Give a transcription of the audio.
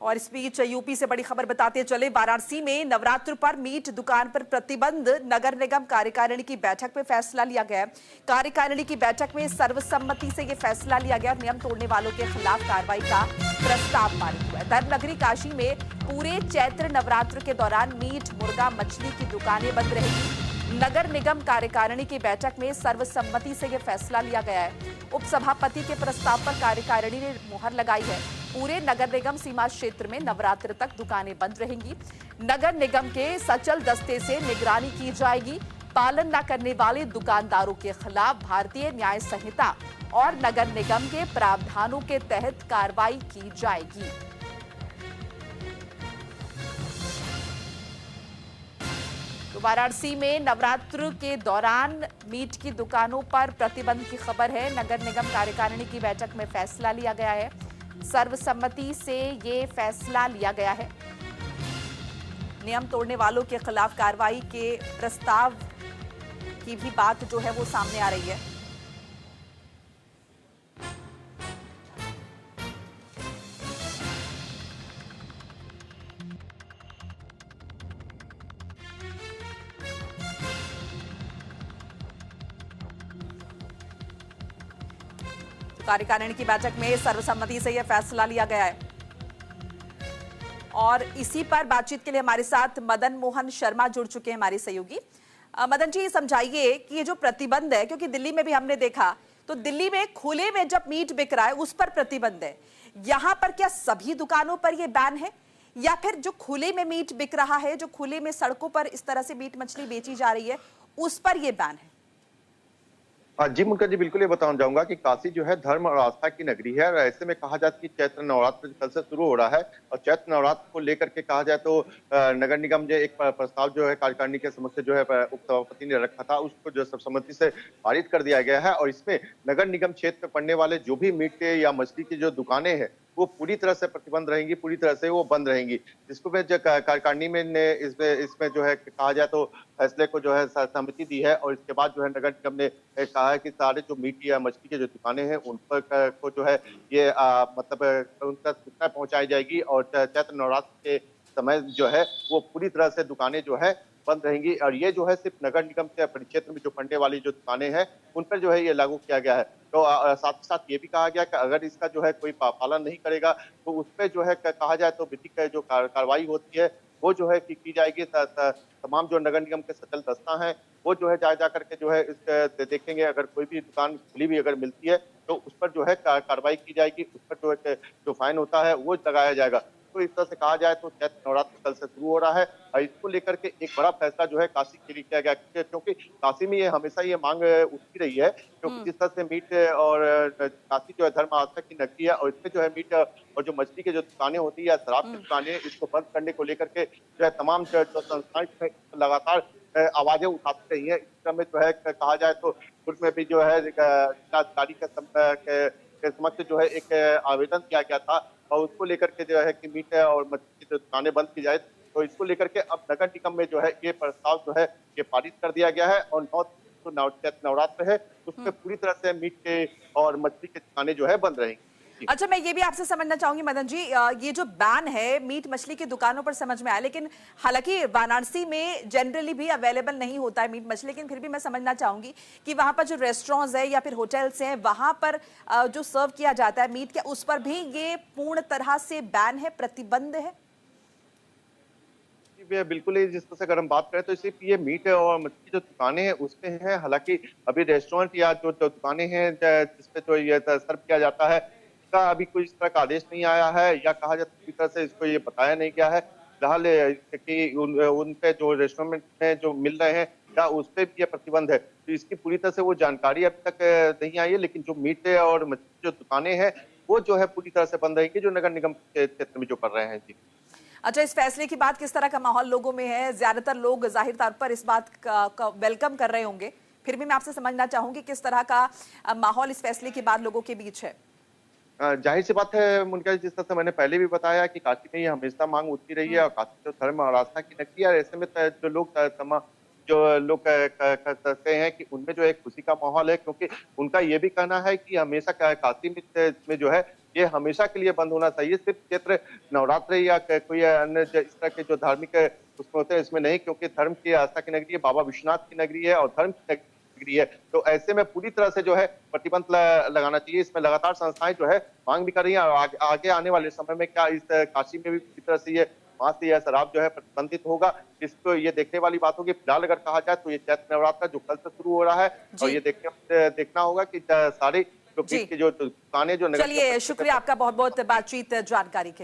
और इस बीच यूपी से बड़ी खबर बताते चले, वाराणसी में नवरात्र पर मीट दुकान पर प्रतिबंध, नगर निगम कार्यकारिणी की बैठक में फैसला लिया गया। कार्यकारिणी की बैठक में सर्वसम्मति से यह फैसला लिया गया। नियम तोड़ने वालों के खिलाफ कार्रवाई का प्रस्ताव पारित हुआ है। धर्मनगरी काशी में पूरे चैत्र नवरात्र के दौरान मीट, मुर्गा, मछली की दुकानें बंद रहेगी। नगर निगम कार्यकारिणी की बैठक में सर्वसम्मति से यह फैसला लिया गया है। उपसभापति के प्रस्ताव पर कार्यकारिणी ने मुहर लगाई है। पूरे नगर निगम सीमा क्षेत्र में नवरात्र तक दुकानें बंद रहेंगी। नगर निगम के सचल दस्ते से निगरानी की जाएगी। पालन न करने वाले दुकानदारों के खिलाफ भारतीय न्याय संहिता और नगर निगम के प्रावधानों के तहत कार्रवाई की जाएगी। तो वाराणसी में नवरात्र के दौरान मीट की दुकानों पर प्रतिबंध की खबर है। नगर निगम कार्यकारिणी की बैठक में फैसला लिया गया है। सर्वसम्मति से ये फैसला लिया गया है। नियम तोड़ने वालों के खिलाफ कार्रवाई के प्रस्ताव की भी बात जो है वो सामने आ रही है। कार्यकारिणी की बैठक में सर्वसम्मति से यह फैसला लिया गया है। और इसी पर बातचीत के लिए हमारे साथ मदन मोहन शर्मा जुड़ चुके हैं, हमारे सहयोगी। मदन जी, समझाइए कि ये जो प्रतिबंध है, क्योंकि दिल्ली में भी हमने देखा, तो दिल्ली में खुले में जब मीट बिक रहा है उस पर प्रतिबंध है। यहां पर क्या सभी दुकानों पर यह बैन है, या फिर जो खुले में मीट बिक रहा है, जो खुले में सड़कों पर इस तरह से मीट मछली बेची जा रही है, उस पर यह बैन है? जी मुनकर जी, बिल्कुल ये बताना चाहूंगा कि काशी जो है धर्म और आस्था की नगरी है। और ऐसे में कहा जाए कि चैत्र नवरात्र कल से शुरू हो रहा है और चैत्र नवरात्र को लेकर के कहा जाए तो नगर निगम जो एक प्रस्ताव जो है कार्यकारिणी के समक्ष जो है उपसभापति ने रखा था, उसको जो सर्वसम्मति से पारित कर दिया गया है। और इसमें नगर निगम क्षेत्र में पड़ने वाले जो भी मीट या मछली की जो दुकानें हैं वो पूरी तरह से प्रतिबंध रहेंगी, पूरी तरह से वो बंद रहेंगी। जिसको मैं कार्यकारिणी में ने इसमें जो है कहा जाए तो फैसले को जो है सहमति दी है। और इसके बाद जो है नगर निगम ने कहा है कि सारे जो मीट या मछली की जो दुकानें हैं उन पर को जो है ये मतलब उनका सूचना पहुंचाई जाएगी। और चैत्र नवरात्र के समय जो है वो पूरी तरह से दुकानें जो है बंद रहेंगी। और ये जो है सिर्फ नगर निगम के परिक्षेत्र में जो पड़ने वाली जो दुकानें हैं उन पर जो है ये लागू किया गया है। तो साथ ही साथ ये भी कहा गया कि अगर इसका जो है कोई पालन नहीं करेगा तो उस पर जो है कहा जाए तो विधिक जो कार्रवाई होती है वो जो है की जाएगी। तमाम जो नगर निगम के सचल दस्ता हैं वो जो है जा करके जो है इस देखेंगे, अगर कोई भी दुकान खुली भी अगर मिलती है तो उस पर जो है कार्रवाई की जाएगी। उस पर जो है जो फाइन होता है वो लगाया जाएगा। तो इस तरह से कहा जाए तो चैत्र नवरात्र कल से शुरू हो रहा है और इसको लेकर के एक बड़ा फैसला जो है काशी के लिए किया गया, क्योंकि काशी में ये हमेशा ये मांग उठती रही है। क्योंकि जिस तरह से मीट और काशी जो है धर्म आस्था की नगरी है और इसमें जो है मीट और जो मछली की जो दुकानें होती है या शराब की दुकानें, इसको बंद करने को लेकर के जो है तमाम जो संस्थाएं लगातार आवाजें उठाती रही है। इस क्रम में जो है कहा जाए तो दुर्ग में भी जो है जिलाधिकारी के समक्ष जो है एक आवेदन किया गया था और उसको लेकर के जो है कि मीट और मछली की जो दुकानें बंद की जाए। तो इसको लेकर के अब नगर निगम में जो है ये प्रस्ताव जो है ये पारित कर दिया गया है। और नवरात्र है उसमें पूरी तरह से मीट के और मछली की दुकानें जो है बंद रहेंगी। अच्छा, मैं ये भी आपसे समझना चाहूंगी मदन जी, ये जो बैन है मीट मछली की दुकानों पर समझ में आया, लेकिन हालांकि वाराणसी में जनरली भी अवेलेबल नहीं होता है मीट मछली, लेकिन फिर भी मैं समझना चाहूंगी कि वहां पर जो रेस्टोरेंट्स है या फिर होटल्स हैं वहां पर जो सर्व किया जाता है मीट, क्या उस पर भी ये पूर्ण तरह से बैन है, प्रतिबंध है? बिल्कुल ही, जिस तरह से अगर हम बात करें तो सिर्फ ये मीट और मछली की जो दुकानें हैं उसमें है। हालांकि अभी रेस्टोरेंट या जो दुकानें हैं जिसपे जो ये सर्व किया जाता है इसका अभी कोई इस तरह का आदेश नहीं आया है या कहा जाए पूरी तरह से इसको ये बताया नहीं गया है। फिलहाल कि उन पे जो रेस्टोरेंट में जो मिल रहे हैं क्या उस पर भी ये प्रतिबंध है, तो इसकी पूरी तरह से वो जानकारी अब तक नहीं आई है। लेकिन जो मीट और मछली की जो दुकानें हैं वो जो है पूरी तरह से बंद रहेंगी, जो नगर निगम के क्षेत्र में जो कर रहे हैं। जी अच्छा, इस फैसले की बात किस तरह का माहौल लोगों में है? ज्यादातर लोग जाहिर तौर पर इस बात का वेलकम कर रहे होंगे, फिर भी मैं आपसे समझना चाहूंगी किस तरह का माहौल इस फैसले के बाद लोगों के बीच है? जाहिर सी बात है मुनकर, जिस तरह से मैंने पहले भी बताया कि काशी में ये हमेशा मांग उठती रही है और काशी जो धर्म और आस्था की नगरी है। ऐसे में जो लोग कहते हैं कि उनमें जो एक खुशी का माहौल है, क्योंकि उनका ये भी कहना है कि हमेशा काशी में जो है ये हमेशा के लिए बंद होना चाहिए। सिर्फ चैत्र नवरात्र या कोई अन्य इस तरह के जो धार्मिक उसमें होते हैं इसमें नहीं, क्योंकि धर्म की आस्था की नगरी है, बाबा विश्वनाथ की नगरी है और धर्म की नगरी है। तो ऐसे में पूरी तरह से जो है प्रतिबंध लगाना चाहिए। इसमें लगातार संस्थाएं जो है मांग भी कर रही हैं और आगे आने वाले समय में क्या इस काशी में भी पूरी तरह से ये मांस या शराब जो है प्रतिबंधित होगा, इसको ये देखने वाली बात होगी। फिलहाल अगर कहा जाए तो ये चैत्र नवरात्र जो कल से शुरू हो रहा है और जी ये देखना होगा कि सारी जो जी बीच की जो दुकानें जो नगर चलिए, शुक्रिया आपका बहुत बहुत बातचीत जानकारी के